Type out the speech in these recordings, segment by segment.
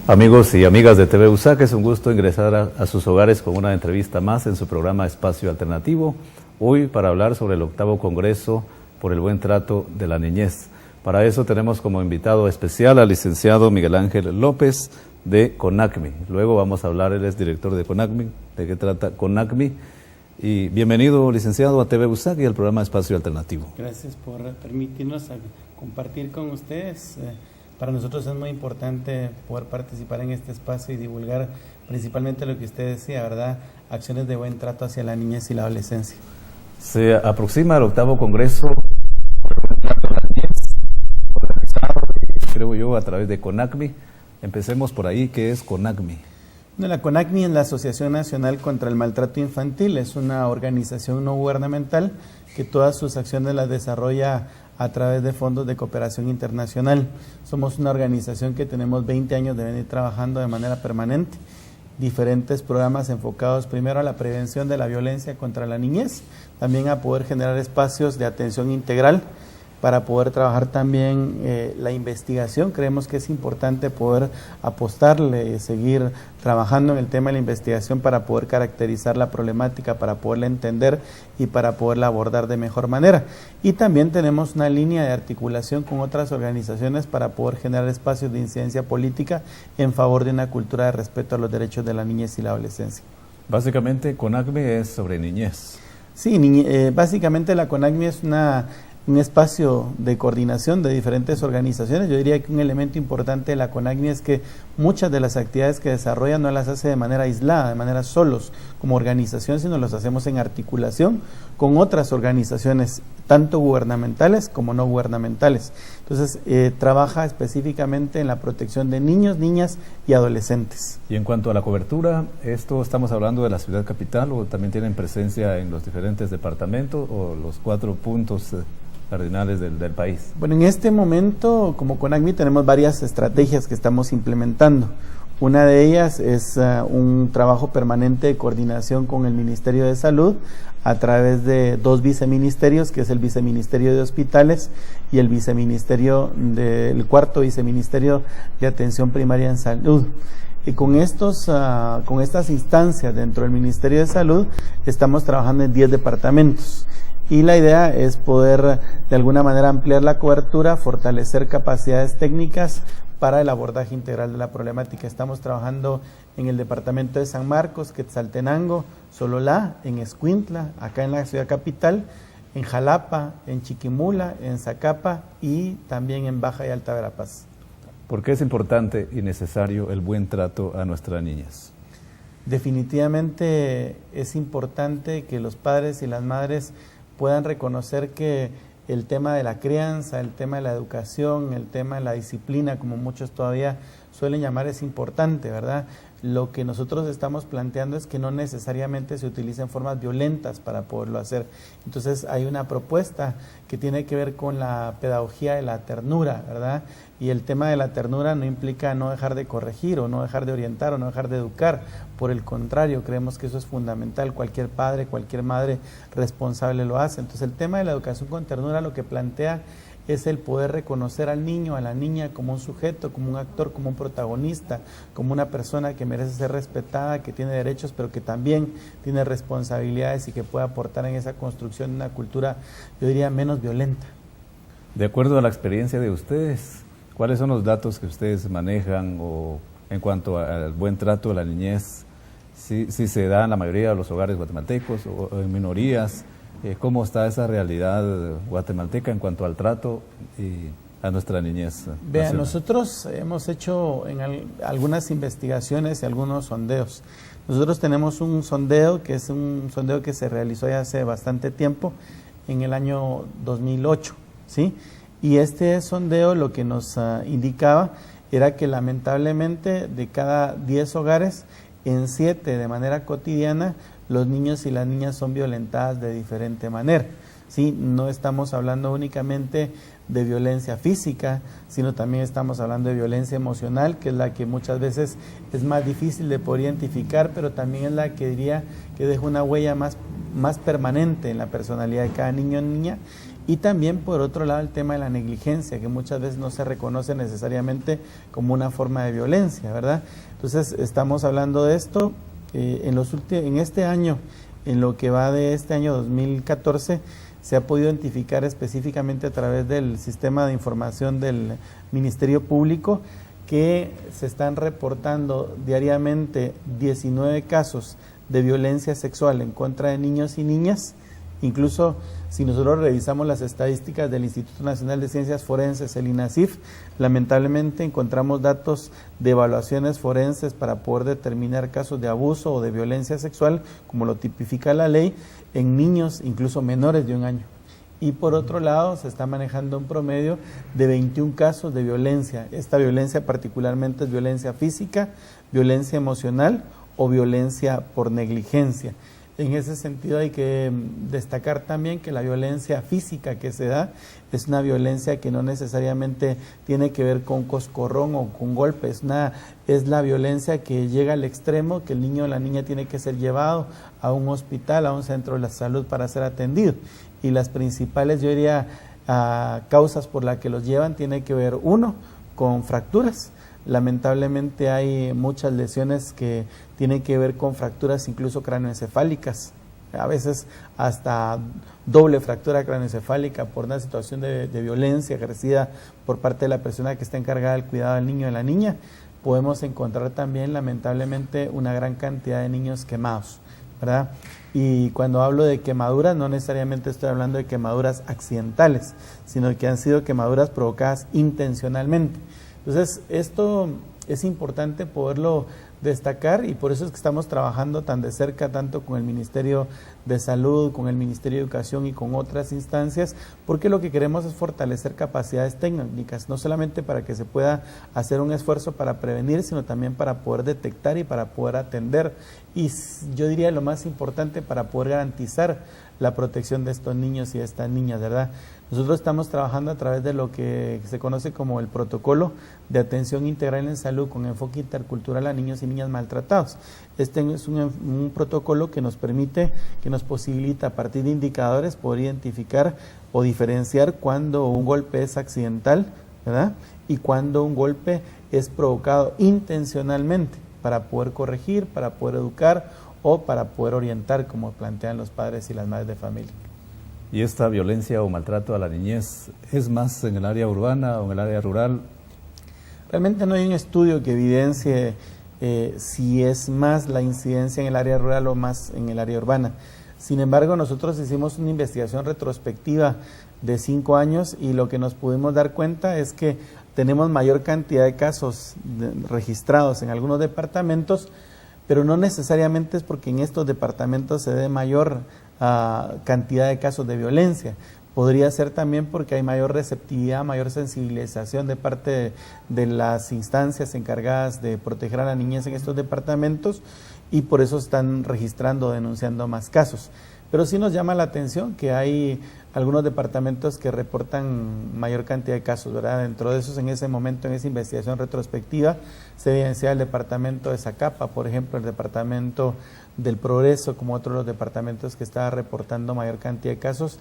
Amigos y amigas de TV USAC, es un gusto ingresar a sus hogares con una entrevista más en su programa Espacio Alternativo, hoy para hablar sobre el 8º Congreso por el Buen Trato de la Niñez. Para eso tenemos como invitado especial al licenciado Miguel Ángel López de CONACMI. Luego vamos a hablar, él es director de CONACMI, de qué trata CONACMI. Y bienvenido, licenciado, a TV USAC y al programa Espacio Alternativo. Gracias por permitirnos compartir con ustedes. Para nosotros es muy importante poder participar en este espacio y divulgar principalmente lo que usted decía, ¿verdad? Acciones de buen trato hacia la niñez y la adolescencia. Se aproxima el 8º Congreso por el Buen Trato de la Niñez, organizado, creo yo, a través de CONACMI. Empecemos por ahí, ¿qué es CONACMI? La CONACMI es la Asociación Nacional contra el Maltrato Infantil, es una organización no gubernamental que todas sus acciones las desarrolla a través de fondos de cooperación internacional. Somos una organización que tenemos 20 años de venir trabajando de manera permanente, diferentes programas enfocados primero a la prevención de la violencia contra la niñez, también a poder generar espacios de atención integral, para poder trabajar también la investigación. Creemos que es importante poder apostarle, seguir trabajando en el tema de la investigación para poder caracterizar la problemática, para poderla entender y para poderla abordar de mejor manera. Y también tenemos una línea de articulación con otras organizaciones para poder generar espacios de incidencia política en favor de una cultura de respeto a los derechos de la niñez y la adolescencia. Básicamente, CONACMI es sobre niñez. Sí, básicamente la CONACMI es un espacio de coordinación de diferentes organizaciones. Yo diría que un elemento importante de la CONACMI es que muchas de las actividades que desarrolla no las hace de manera aislada, de manera solos como organización, sino las hacemos en articulación con otras organizaciones, tanto gubernamentales como no gubernamentales. Entonces, trabaja específicamente en la protección de niños, niñas y adolescentes. Y en cuanto a la cobertura, ¿esto estamos hablando de la ciudad capital o también tienen presencia en los diferentes departamentos o los 4 puntos cardinales del país? Bueno, en este momento, como CONACMI, tenemos varias estrategias que estamos implementando. Una de ellas es un trabajo permanente de coordinación con el Ministerio de Salud a través de 2 viceministerios, que es el Viceministerio de Hospitales y el cuarto Viceministerio de Atención Primaria en Salud. Y con estas instancias dentro del Ministerio de Salud estamos trabajando en 10 departamentos. Y la idea es poder de alguna manera ampliar la cobertura, fortalecer capacidades técnicas para el abordaje integral de la problemática. Estamos trabajando en el departamento de San Marcos, Quetzaltenango, Sololá, en Escuintla, acá en la ciudad capital, en Jalapa, en Chiquimula, en Zacapa y también en Baja y Alta Verapaz. ¿Por qué es importante y necesario el buen trato a nuestras niñas? Definitivamente es importante que los padres y las madres puedan reconocer que el tema de la crianza, el tema de la educación, el tema de la disciplina, como muchos todavía suelen llamar, es importante, ¿verdad? Lo que nosotros estamos planteando es que no necesariamente se utilicen formas violentas para poderlo hacer. Entonces hay una propuesta que tiene que ver con la pedagogía de la ternura, ¿verdad? Y el tema de la ternura no implica no dejar de corregir o no dejar de orientar o no dejar de educar. Por el contrario, creemos que eso es fundamental. Cualquier padre, cualquier madre responsable lo hace. Entonces el tema de la educación con ternura lo que plantea es el poder reconocer al niño, a la niña como un sujeto, como un actor, como un protagonista, como una persona que merece ser respetada, que tiene derechos, pero que también tiene responsabilidades y que puede aportar en esa construcción de una cultura, yo diría, menos violenta. De acuerdo a la experiencia de ustedes, ¿cuáles son los datos que ustedes manejan o en cuanto al buen trato de la niñez? ¿Sí se da en la mayoría de los hogares guatemaltecos o en minorías? ¿Cómo está esa realidad guatemalteca en cuanto al trato y a nuestra niñez? Vean, nosotros hemos hecho algunas investigaciones y algunos sondeos. Nosotros tenemos un sondeo que es un sondeo que se realizó ya hace bastante tiempo, en el año 2008, ¿sí? Y este sondeo lo que nos indicaba era que lamentablemente de cada 10 hogares, en 7 de manera cotidiana, los niños y las niñas son violentadas de diferente manera. ¿Sí? No estamos hablando únicamente de violencia física, sino también estamos hablando de violencia emocional, que es la que muchas veces es más difícil de poder identificar, pero también es la que diría que deja una huella más permanente en la personalidad de cada niño o niña. Y también, por otro lado, el tema de la negligencia, que muchas veces no se reconoce necesariamente como una forma de violencia, ¿verdad? Entonces, estamos hablando de esto en este año, en lo que va de este año 2014, se ha podido identificar específicamente a través del sistema de información del Ministerio Público que se están reportando diariamente 19 casos de violencia sexual en contra de niños y niñas. Incluso si nosotros revisamos las estadísticas del Instituto Nacional de Ciencias Forenses, el INACIF, lamentablemente encontramos datos de evaluaciones forenses para poder determinar casos de abuso o de violencia sexual, como lo tipifica la ley, en niños incluso menores de 1 año. Y por otro lado, se está manejando un promedio de 21 casos de violencia. Esta violencia particularmente es violencia física, violencia emocional o violencia por negligencia. En ese sentido hay que destacar también que la violencia física que se da es una violencia que no necesariamente tiene que ver con coscorrón o con golpes, es la violencia que llega al extremo, que el niño o la niña tiene que ser llevado a un hospital, a un centro de la salud para ser atendido. Y las principales, yo diría, causas por las que los llevan tiene que ver, uno, con fracturas. Lamentablemente hay muchas lesiones que tienen que ver con fracturas incluso cráneoencefálicas, a veces hasta doble fractura cráneoencefálica por una situación de violencia ejercida por parte de la persona que está encargada del cuidado del niño o de la niña. Podemos encontrar también lamentablemente una gran cantidad de niños quemados, ¿verdad? Y cuando hablo de quemaduras, no necesariamente estoy hablando de quemaduras accidentales, sino que han sido quemaduras provocadas intencionalmente. Entonces, esto es importante poderlo destacar y por eso es que estamos trabajando tan de cerca, tanto con el Ministerio de Salud, con el Ministerio de Educación y con otras instancias, porque lo que queremos es fortalecer capacidades técnicas, no solamente para que se pueda hacer un esfuerzo para prevenir, sino también para poder detectar y para poder atender. Y yo diría lo más importante, para poder garantizar la protección de estos niños y de estas niñas, ¿verdad? Nosotros estamos trabajando a través de lo que se conoce como el protocolo de atención integral en salud con enfoque intercultural a niños y niñas maltratados. Este es un protocolo que nos permite, que nos posibilita a partir de indicadores poder identificar o diferenciar cuando un golpe es accidental, ¿verdad? Y cuando un golpe es provocado intencionalmente para poder corregir, para poder educar o para poder orientar, como plantean los padres y las madres de familia. ¿Y esta violencia o maltrato a la niñez es más en el área urbana o en el área rural? Realmente no hay un estudio que evidencie si es más la incidencia en el área rural o más en el área urbana. Sin embargo, nosotros hicimos una investigación retrospectiva de 5 años y lo que nos pudimos dar cuenta es que tenemos mayor cantidad de casos registrados en algunos departamentos, pero no necesariamente es porque en estos departamentos se dé mayor cantidad de casos de violencia. Podría ser también porque hay mayor receptividad, mayor sensibilización de parte de las instancias encargadas de proteger a la niñez en estos departamentos y por eso están registrando, denunciando más casos. Pero sí nos llama la atención que hay algunos departamentos que reportan mayor cantidad de casos, ¿verdad? Dentro de esos, en ese momento, en esa investigación retrospectiva, se evidencia el departamento de Zacapa, por ejemplo, el departamento del Progreso, como otros los departamentos que estaba reportando mayor cantidad de casos.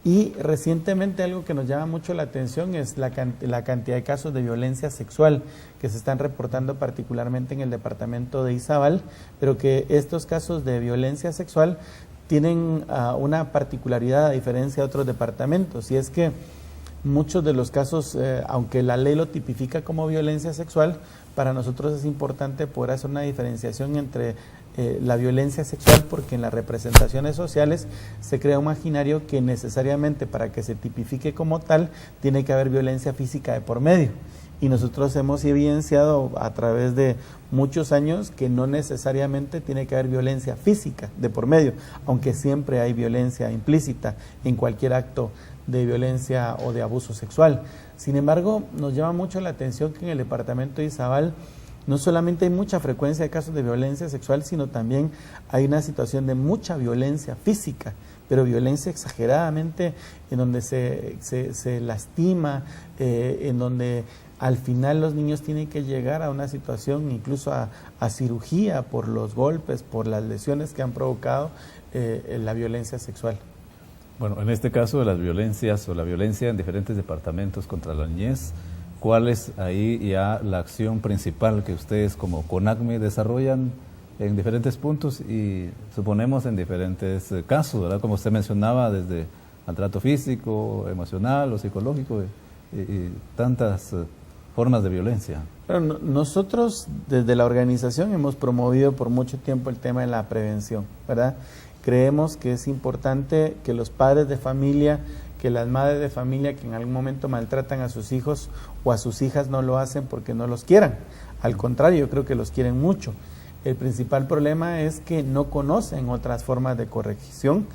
Y recientemente algo que nos llama mucho la atención es la cantidad de casos de violencia sexual que se están reportando particularmente en el departamento de Izabal, pero que estos casos de violencia sexual tienen una particularidad a diferencia de otros departamentos, y es que muchos de los casos, aunque la ley lo tipifica como violencia sexual, para nosotros es importante poder hacer una diferenciación entre la violencia sexual, porque en las representaciones sociales se crea un imaginario que necesariamente para que se tipifique como tal tiene que haber violencia física de por medio. Y nosotros hemos evidenciado a través de muchos años que no necesariamente tiene que haber violencia física de por medio, aunque siempre hay violencia implícita en cualquier acto de violencia o de abuso sexual. Sin embargo, nos llama mucho la atención que en el departamento de Izabal no solamente hay mucha frecuencia de casos de violencia sexual, sino también hay una situación de mucha violencia física, pero violencia exageradamente, en donde se lastima, en donde al final los niños tienen que llegar a una situación incluso a cirugía por los golpes, por las lesiones que han provocado la violencia sexual. Bueno, en este caso de las violencias o la violencia en diferentes departamentos contra la niñez, ¿cuál es ahí ya la acción principal que ustedes como CONACMI desarrollan en diferentes puntos y suponemos en diferentes casos, ¿verdad? Como usted mencionaba, desde maltrato físico, emocional o psicológico y tantas formas de violencia? Bueno, nosotros desde la organización hemos promovido por mucho tiempo el tema de la prevención, ¿verdad? Creemos que es importante que los padres de familia, que las madres de familia que en algún momento maltratan a sus hijos o a sus hijas no lo hacen porque no los quieran. Al contrario, yo creo que los quieren mucho. El principal problema es que no conocen otras formas de corrección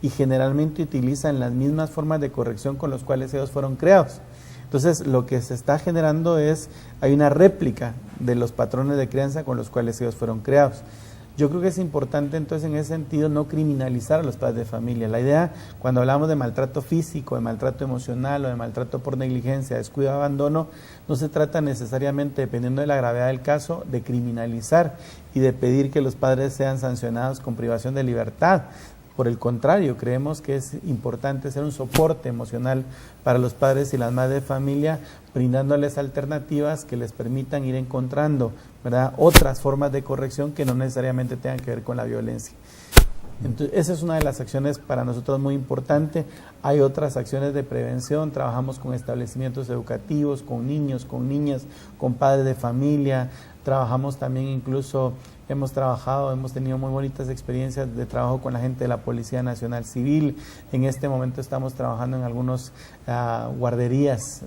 y generalmente utilizan las mismas formas de corrección con las cuales ellos fueron creados. Entonces, lo que se está generando hay una réplica de los patrones de crianza con los cuales ellos fueron creados. Yo creo que es importante entonces en ese sentido no criminalizar a los padres de familia. La idea cuando hablamos de maltrato físico, de maltrato emocional o de maltrato por negligencia, descuido, abandono, no se trata necesariamente, dependiendo de la gravedad del caso, de criminalizar y de pedir que los padres sean sancionados con privación de libertad. Por el contrario, creemos que es importante ser un soporte emocional para los padres y las madres de familia, brindándoles alternativas que les permitan ir encontrando, ¿verdad?, otras formas de corrección que no necesariamente tengan que ver con la violencia. Entonces, esa es una de las acciones para nosotros muy importante. Hay otras acciones de prevención, trabajamos con establecimientos educativos, con niños, con niñas, con padres de familia, trabajamos también incluso, hemos tenido muy bonitas experiencias de trabajo con la gente de la Policía Nacional Civil. En este momento estamos trabajando en algunas guarderías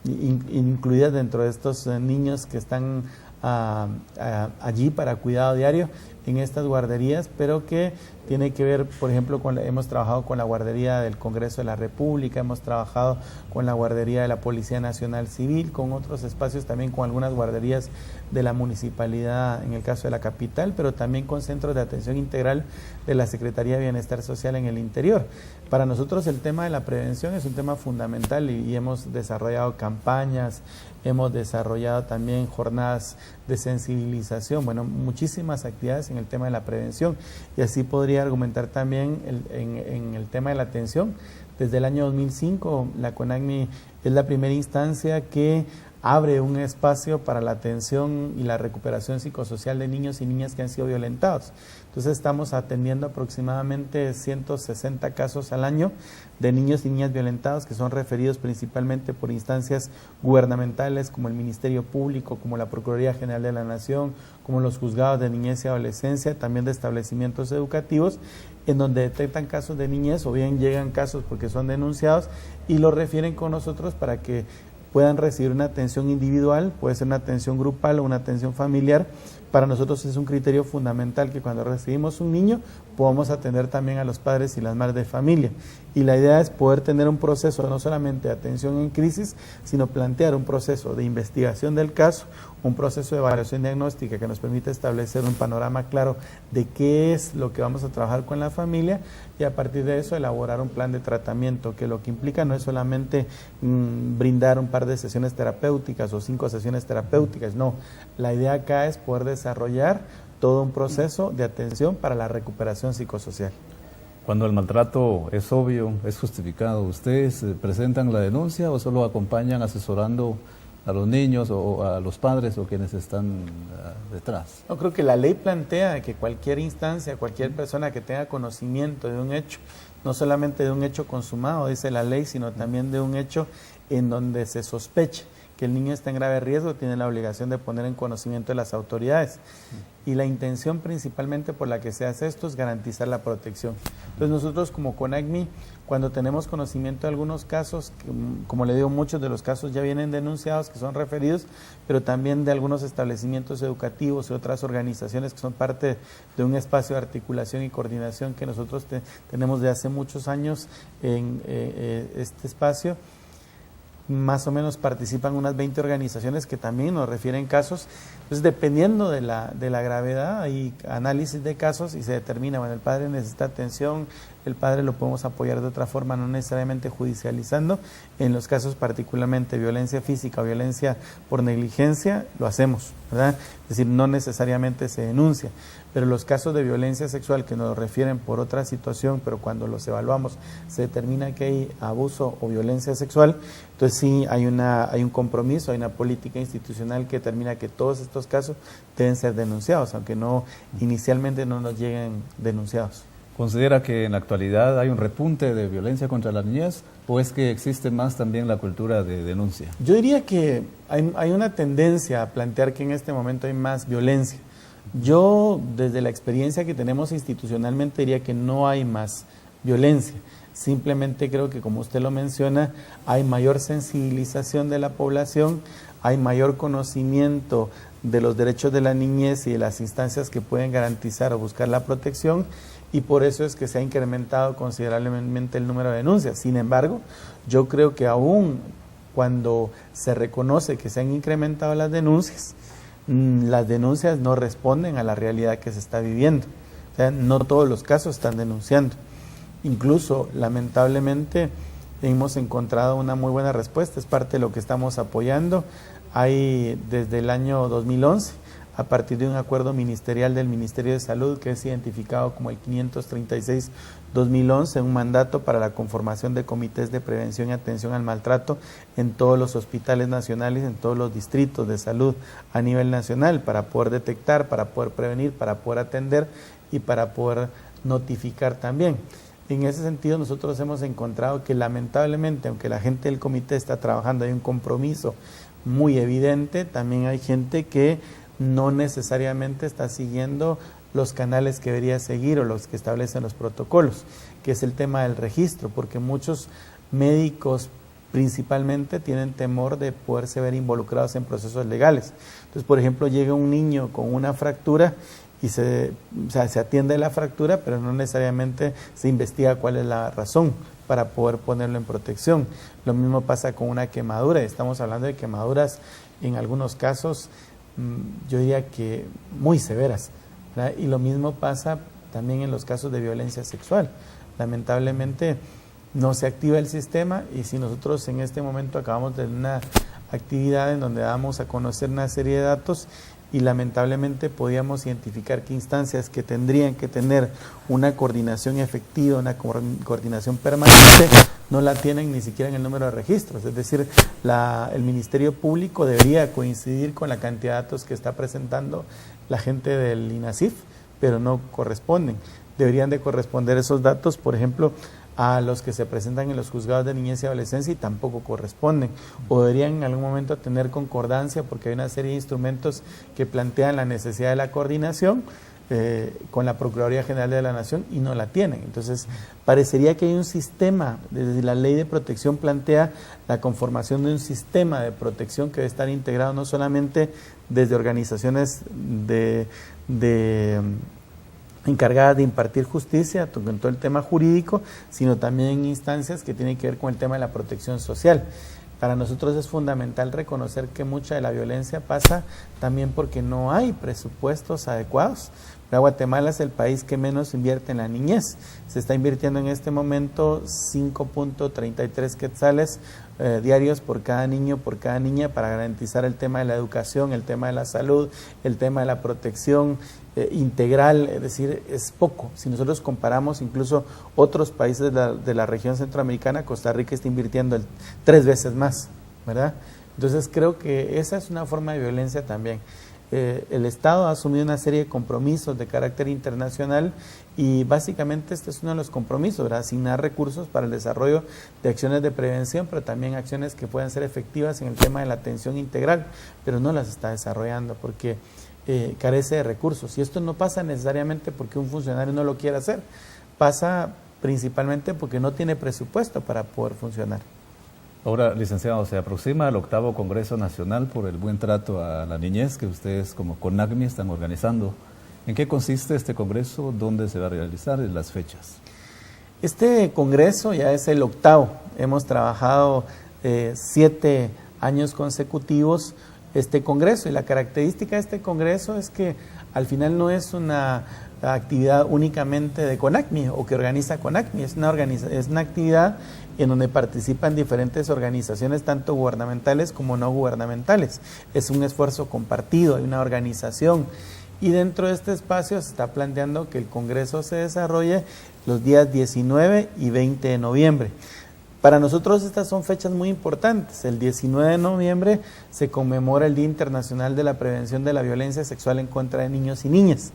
incluidas dentro de estos niños que están allí para cuidado diario en estas guarderías, pero que tiene que ver, por ejemplo, hemos trabajado con la guardería del Congreso de la República, hemos trabajado con la guardería de la Policía Nacional Civil, con otros espacios también, con algunas guarderías de la municipalidad, en el caso de la capital, pero también con centros de atención integral de la Secretaría de Bienestar Social en el interior. Para nosotros el tema de la prevención es un tema fundamental y hemos desarrollado campañas, hemos desarrollado también jornadas de sensibilización, bueno, muchísimas actividades en el tema de la prevención, y así podría argumentar también en el tema de la atención. Desde el año 2005 la CONACMI es la primera instancia que abre un espacio para la atención y la recuperación psicosocial de niños y niñas que han sido violentados. Entonces estamos atendiendo aproximadamente 160 casos al año de niños y niñas violentados que son referidos principalmente por instancias gubernamentales como el Ministerio Público, como la Procuraduría General de la Nación, como los juzgados de niñez y adolescencia, también de establecimientos educativos, en donde detectan casos de niñez o bien llegan casos porque son denunciados y los refieren con nosotros para que puedan recibir una atención individual, puede ser una atención grupal o una atención familiar. Para nosotros es un criterio fundamental que cuando recibimos un niño podamos atender también a los padres y las madres de familia. Y la idea es poder tener un proceso no solamente de atención en crisis, sino plantear un proceso de investigación del caso, un proceso de evaluación diagnóstica que nos permite establecer un panorama claro de qué es lo que vamos a trabajar con la familia y a partir de eso elaborar un plan de tratamiento, que lo que implica no es solamente brindar un par de sesiones terapéuticas o 5 sesiones terapéuticas, no. La idea acá es poder desarrollar todo un proceso de atención para la recuperación psicosocial. Cuando el maltrato es obvio, es justificado, ¿ustedes presentan la denuncia o solo acompañan asesorando a los niños o a los padres o quienes están detrás? No, creo que la ley plantea que cualquier instancia, cualquier persona que tenga conocimiento de un hecho, no solamente de un hecho consumado, dice la ley, sino también de un hecho en donde se sospeche que el niño está en grave riesgo, tiene la obligación de poner en conocimiento de las autoridades. Y la intención principalmente por la que se hace esto es garantizar la protección. Entonces nosotros como CONACMI, cuando tenemos conocimiento de algunos casos, como le digo, muchos de los casos ya vienen denunciados, que son referidos, pero también de algunos establecimientos educativos y otras organizaciones que son parte de un espacio de articulación y coordinación que nosotros tenemos de hace muchos años en este espacio. Más o menos participan unas 20 organizaciones que también nos refieren casos. Entonces, dependiendo de la gravedad, hay análisis de casos y se determina, bueno, el padre necesita atención, el padre lo podemos apoyar de otra forma, no necesariamente judicializando. En los casos particularmente violencia física o violencia por negligencia, lo hacemos. ¿verdad? Es decir, no necesariamente se denuncia, pero los casos de violencia sexual que nos refieren por otra situación, pero cuando los evaluamos se determina que hay abuso o violencia sexual, entonces sí hay un compromiso, hay una política institucional que determina que todos estos casos deben ser denunciados, aunque inicialmente no nos lleguen denunciados. ¿Considera que en la actualidad hay un repunte de violencia contra la niñez o es que existe más también la cultura de denuncia? Yo diría que hay una tendencia a plantear que en este momento hay más violencia. Yo, desde la experiencia que tenemos institucionalmente, diría que no hay más violencia. Simplemente creo que, como usted lo menciona, hay mayor sensibilización de la población, hay mayor conocimiento de los derechos de la niñez y de las instancias que pueden garantizar o buscar la protección, y por eso es que se ha incrementado considerablemente el número de denuncias. Sin embargo, yo creo que aún cuando se reconoce que se han incrementado las denuncias no responden a la realidad que se está viviendo. O sea, no todos los casos están denunciando. Incluso, lamentablemente, hemos encontrado una muy buena respuesta, es parte de lo que estamos apoyando. Hay desde el año 2011, a partir de un acuerdo ministerial del Ministerio de Salud, que es identificado como el 536-2011, un mandato para la conformación de comités de prevención y atención al maltrato en todos los hospitales nacionales, en todos los distritos de salud a nivel nacional, para poder detectar, para poder prevenir, para poder atender y para poder notificar también. En ese sentido, nosotros hemos encontrado que lamentablemente, aunque la gente del comité está trabajando, hay un compromiso muy evidente, también hay gente que no necesariamente está siguiendo los canales que debería seguir o los que establecen los protocolos, que es el tema del registro, porque muchos médicos principalmente tienen temor de poderse ver involucrados en procesos legales. Entonces, por ejemplo, llega un niño con una fractura y se atiende la fractura, pero no necesariamente se investiga cuál es la razón para poder ponerlo en protección. Lo mismo pasa con una quemadura, estamos hablando de quemaduras en algunos casos, yo diría que muy severas, ¿verdad? Y lo mismo pasa también en los casos de violencia sexual. Lamentablemente no se activa el sistema, y si nosotros en este momento acabamos de una actividad en donde vamos a conocer una serie de datos y lamentablemente podíamos identificar que instancias que tendrían que tener una coordinación efectiva, una coordinación permanente, no la tienen ni siquiera en el número de registros. Es decir, el Ministerio Público debería coincidir con la cantidad de datos que está presentando la gente del INASIF, pero no corresponden. Deberían de corresponder esos datos, por ejemplo, a los que se presentan en los juzgados de niñez y adolescencia, y tampoco corresponden, o deberían en algún momento tener concordancia, porque hay una serie de instrumentos que plantean la necesidad de la coordinación con la Procuraduría General de la Nación, y no la tienen. Entonces, parecería que hay un sistema, desde la Ley de Protección plantea la conformación de un sistema de protección que debe estar integrado no solamente desde organizaciones encargadas de impartir justicia con todo el tema jurídico, sino también en instancias que tienen que ver con el tema de la protección social. Para nosotros es fundamental reconocer que mucha de la violencia pasa también porque no hay presupuestos adecuados. Guatemala es el país que menos invierte en la niñez. Se está invirtiendo en este momento 5.33 quetzales diarios por cada niño, por cada niña, para garantizar el tema de la educación, el tema de la salud, el tema de la protección integral. Es decir, es poco. Si nosotros comparamos incluso otros países de la región centroamericana, Costa Rica está invirtiendo 3 veces más, ¿verdad? Entonces creo que esa es una forma de violencia también. El Estado ha asumido una serie de compromisos de carácter internacional, y básicamente este es uno de los compromisos, ¿verdad? Asignar recursos para el desarrollo de acciones de prevención, pero también acciones que puedan ser efectivas en el tema de la atención integral, pero no las está desarrollando porque carece de recursos. Y esto no pasa necesariamente porque un funcionario no lo quiera hacer, pasa principalmente porque no tiene presupuesto para poder funcionar. Ahora, licenciado, se aproxima el 8º Congreso Nacional por el Buen Trato a la Niñez, que ustedes como CONACMI están organizando. ¿En qué consiste este congreso? ¿Dónde se va a realizar? ¿Y las fechas? Este congreso ya es el 8º. Hemos trabajado 7 años consecutivos este congreso, y la característica de este congreso es que al final no es una actividad únicamente de CONACMI o que organiza CONACMI, es una actividad en donde participan diferentes organizaciones, tanto gubernamentales como no gubernamentales. Es un esfuerzo compartido, hay una organización. Y dentro de este espacio se está planteando que el Congreso se desarrolle los días 19 y 20 de noviembre. Para nosotros estas son fechas muy importantes. El 19 de noviembre se conmemora el Día Internacional de la Prevención de la Violencia Sexual en contra de niños y niñas.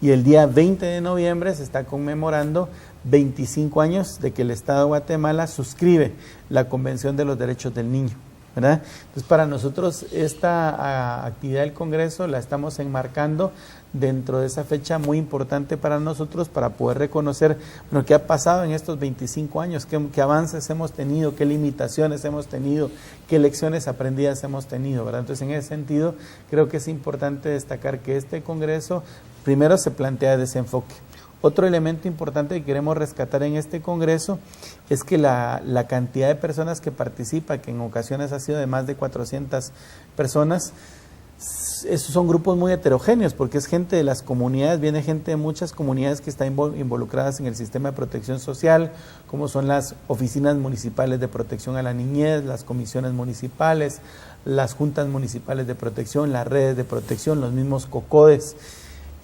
Y el día 20 de noviembre se está conmemorando 25 años de que el Estado de Guatemala suscribe la Convención de los Derechos del Niño, ¿verdad? Entonces, para nosotros esta actividad del Congreso la estamos enmarcando dentro de esa fecha muy importante para nosotros, para poder reconocer lo que ha pasado en estos 25 años, qué avances hemos tenido, qué limitaciones hemos tenido, qué lecciones aprendidas hemos tenido, ¿verdad? Entonces, en ese sentido, creo que es importante destacar que este Congreso primero se plantea ese enfoque. Otro elemento importante que queremos rescatar en este Congreso es que la cantidad de personas que participa, que en ocasiones ha sido de más de 400 personas, esos son grupos muy heterogéneos, porque es gente de las comunidades, viene gente de muchas comunidades que están involucradas en el sistema de protección social, como son las oficinas municipales de protección a la niñez, las comisiones municipales, las juntas municipales de protección, las redes de protección, los mismos COCODES,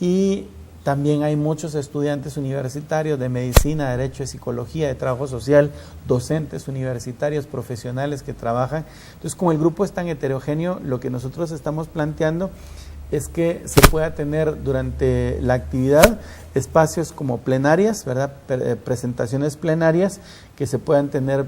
y también hay muchos estudiantes universitarios de medicina, de derecho, de psicología, de trabajo social, docentes universitarios, profesionales que trabajan. Entonces, como el grupo es tan heterogéneo, lo que nosotros estamos planteando es que se pueda tener durante la actividad espacios como plenarias, ¿verdad? Presentaciones plenarias, que se puedan tener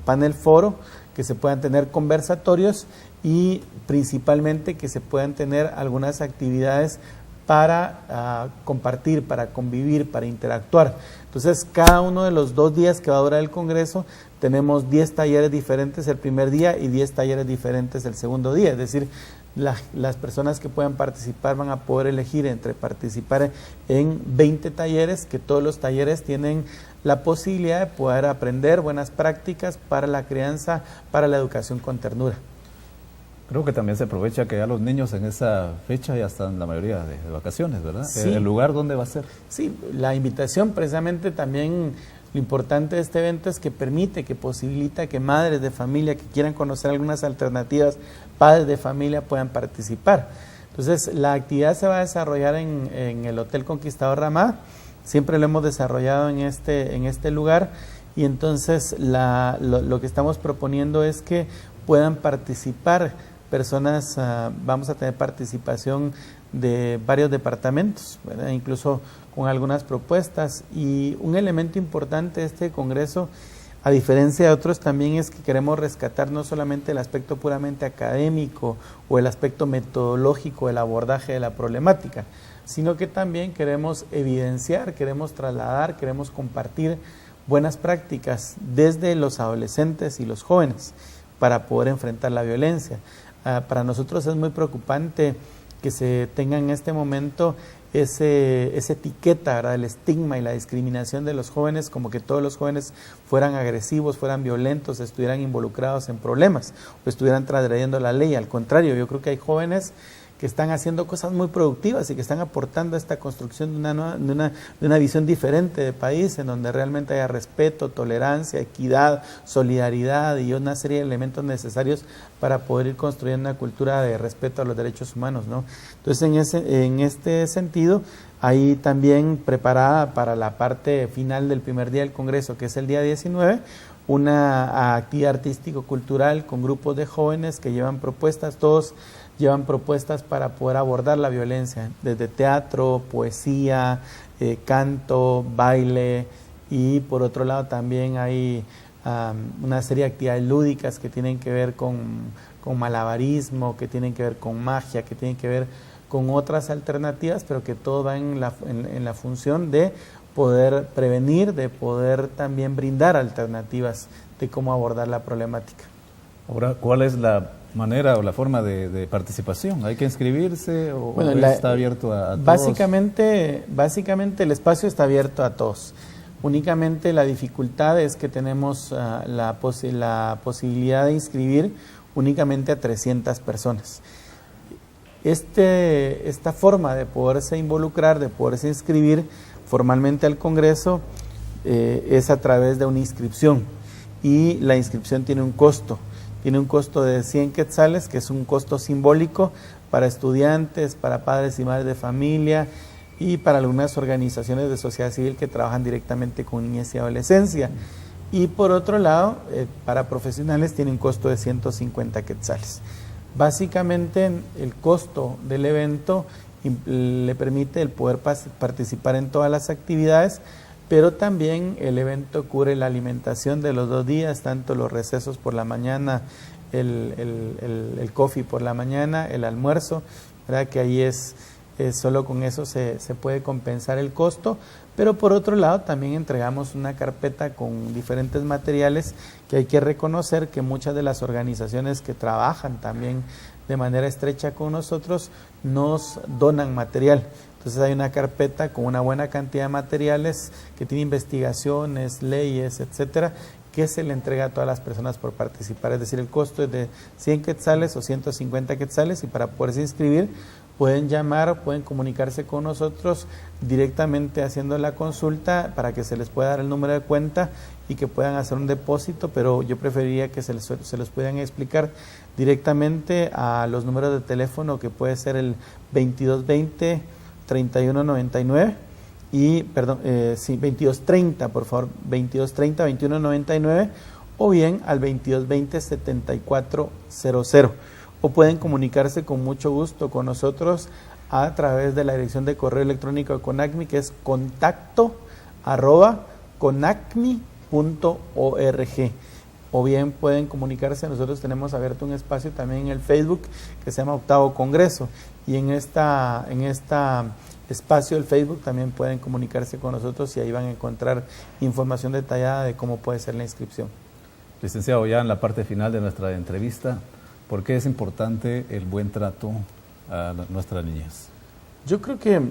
panel foro, que se puedan tener conversatorios y principalmente que se puedan tener algunas actividades para compartir, para convivir, para interactuar. Entonces, cada uno de los 2 días que va a durar el Congreso, tenemos 10 talleres diferentes el primer día y 10 talleres diferentes el segundo día. Es decir, las personas que puedan participar van a poder elegir entre participar en 20 talleres, que todos los talleres tienen la posibilidad de poder aprender buenas prácticas para la crianza, para la educación con ternura. Creo que también se aprovecha que ya los niños en esa fecha ya están la mayoría de vacaciones, ¿verdad? Sí. ¿El lugar dónde va a ser? Sí, la invitación precisamente también, lo importante de este evento es que permite, que posibilita que madres de familia que quieran conocer algunas alternativas, padres de familia puedan participar. Entonces, la actividad se va a desarrollar en el Hotel Conquistador Ramá, siempre lo hemos desarrollado en este lugar, y entonces lo que estamos proponiendo es que puedan participar personas, vamos a tener participación de varios departamentos, ¿verdad? Incluso con algunas propuestas, y un elemento importante de este Congreso, a diferencia de otros, también es que queremos rescatar no solamente el aspecto puramente académico o el aspecto metodológico del abordaje de la problemática, sino que también queremos evidenciar, queremos trasladar, queremos compartir buenas prácticas desde los adolescentes y los jóvenes para poder enfrentar la violencia. Para nosotros es muy preocupante que se tenga en este momento esa etiqueta, ¿verdad? El estigma y la discriminación de los jóvenes, como que todos los jóvenes fueran agresivos, fueran violentos, estuvieran involucrados en problemas o estuvieran transgrediendo la ley. Al contrario, yo creo que hay jóvenes que están haciendo cosas muy productivas y que están aportando a esta construcción de una visión diferente de país, en donde realmente haya respeto, tolerancia, equidad, solidaridad y una serie de elementos necesarios para poder ir construyendo una cultura de respeto a los derechos humanos, ¿no? Entonces, en este sentido, ahí también preparada para la parte final del primer día del Congreso, que es el día 19, una actividad artístico-cultural con grupos de jóvenes que llevan propuestas, todos llevan propuestas para poder abordar la violencia, desde teatro, poesía, canto, baile, y por otro lado también hay una serie de actividades lúdicas que tienen que ver con malabarismo, que tienen que ver con magia, que tienen que ver con otras alternativas, pero que todo va en la función de poder prevenir, de poder también brindar alternativas de cómo abordar la problemática. Ahora, ¿cuál es la manera o la forma de participación? ¿Hay que inscribirse o está abierto a todos? Básicamente el espacio está abierto a todos. Únicamente la dificultad es que tenemos la posibilidad de inscribir únicamente a 300 personas. Esta forma de poderse involucrar, de poderse inscribir formalmente al Congreso es a través de una inscripción. y la inscripción tiene un costo. Tiene un costo de 100 quetzales, que es un costo simbólico para estudiantes, para padres y madres de familia y para algunas organizaciones de sociedad civil que trabajan directamente con niñez y adolescencia. Y por otro lado, para profesionales tiene un costo de 150 quetzales. Básicamente el costo del evento le permite el poder participar en todas las actividades, pero también el evento cubre la alimentación de los 2 días, tanto los recesos por la mañana, el coffee por la mañana, el almuerzo, ¿verdad? Que ahí solo con eso se puede compensar el costo, pero por otro lado también entregamos una carpeta con diferentes materiales que hay que reconocer que muchas de las organizaciones que trabajan también de manera estrecha con nosotros nos donan material. Entonces hay una carpeta con una buena cantidad de materiales que tiene investigaciones, leyes, etcétera, que se le entrega a todas las personas por participar. Es decir, el costo es de 100 quetzales o 150 quetzales y para poderse inscribir pueden llamar, pueden comunicarse con nosotros directamente haciendo la consulta para que se les pueda dar el número de cuenta y que puedan hacer un depósito, pero yo preferiría que se los puedan explicar directamente a los números de teléfono, que puede ser el 2220 3199 y, perdón, 2230, por favor, 2230 2199 o bien al 2220 7400. O pueden comunicarse con mucho gusto con nosotros a través de la dirección de correo electrónico de CONACMI, que es contacto@conacmi.org. O bien pueden comunicarse, nosotros tenemos abierto un espacio también en el Facebook que se llama Octavo Congreso, y en esta espacio del Facebook también pueden comunicarse con nosotros y ahí van a encontrar información detallada de cómo puede ser la inscripción. Licenciado, ya en la parte final de nuestra entrevista, ¿por qué es importante el buen trato a nuestra niñez? Yo creo que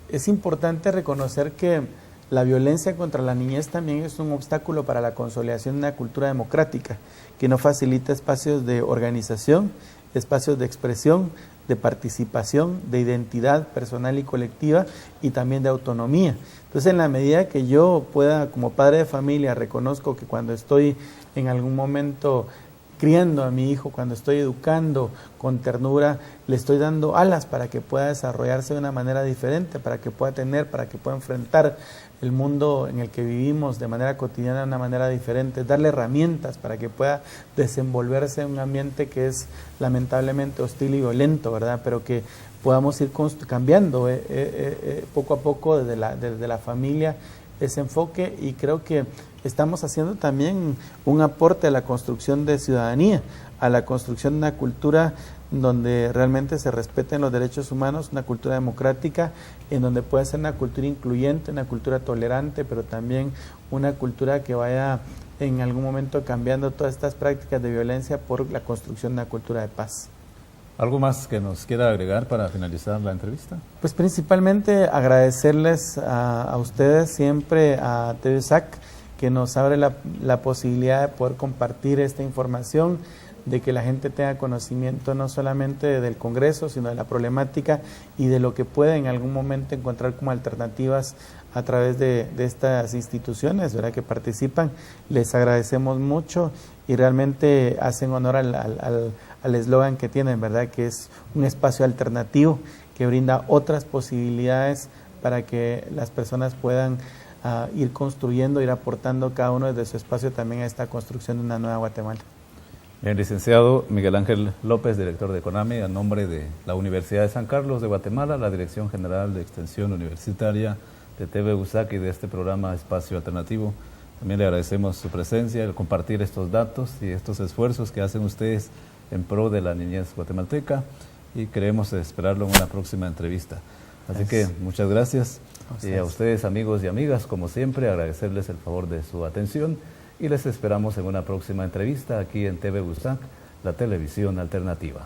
es importante reconocer que la violencia contra la niñez también es un obstáculo para la consolidación de una cultura democrática, que no facilita espacios de organización, espacios de expresión, de participación, de identidad personal y colectiva y también de autonomía. Entonces, en la medida que yo pueda, como padre de familia, reconozco que cuando estoy en algún momento criando a mi hijo, cuando estoy educando con ternura, le estoy dando alas para que pueda desarrollarse de una manera diferente, para que pueda enfrentar el mundo en el que vivimos de manera cotidiana de una manera diferente, darle herramientas para que pueda desenvolverse en un ambiente que es lamentablemente hostil y violento, ¿verdad? Pero que podamos ir cambiando poco a poco desde la familia ese enfoque, y creo que estamos haciendo también un aporte a la construcción de ciudadanía, a la construcción de una cultura donde realmente se respeten los derechos humanos, una cultura democrática, en donde puede ser una cultura incluyente, una cultura tolerante, pero también una cultura que vaya en algún momento cambiando todas estas prácticas de violencia por la construcción de una cultura de paz. ¿Algo más que nos quiera agregar para finalizar la entrevista? Pues principalmente agradecerles a ustedes, siempre a TV USAC, que nos abre la posibilidad de poder compartir esta información, de que la gente tenga conocimiento no solamente del Congreso, sino de la problemática y de lo que puede en algún momento encontrar como alternativas a través de estas instituciones, ¿verdad?, que participan. Les agradecemos mucho y realmente hacen honor al eslogan que tienen, ¿verdad?, que es un espacio alternativo que brinda otras posibilidades para que las personas puedan ir construyendo, ir aportando cada uno desde su espacio también a esta construcción de una nueva Guatemala. Bien, licenciado Miguel Ángel López, director de CONAMI, a nombre de la Universidad de San Carlos de Guatemala, la Dirección General de Extensión Universitaria de TV USAC y de este programa Espacio Alternativo, también le agradecemos su presencia, el compartir estos datos y estos esfuerzos que hacen ustedes en pro de la niñez guatemalteca, y queremos esperarlo en una próxima entrevista. Así que muchas gracias. Y a ustedes, amigos y amigas, como siempre, agradecerles el favor de su atención y les esperamos en una próxima entrevista aquí en TV USAC, la televisión alternativa.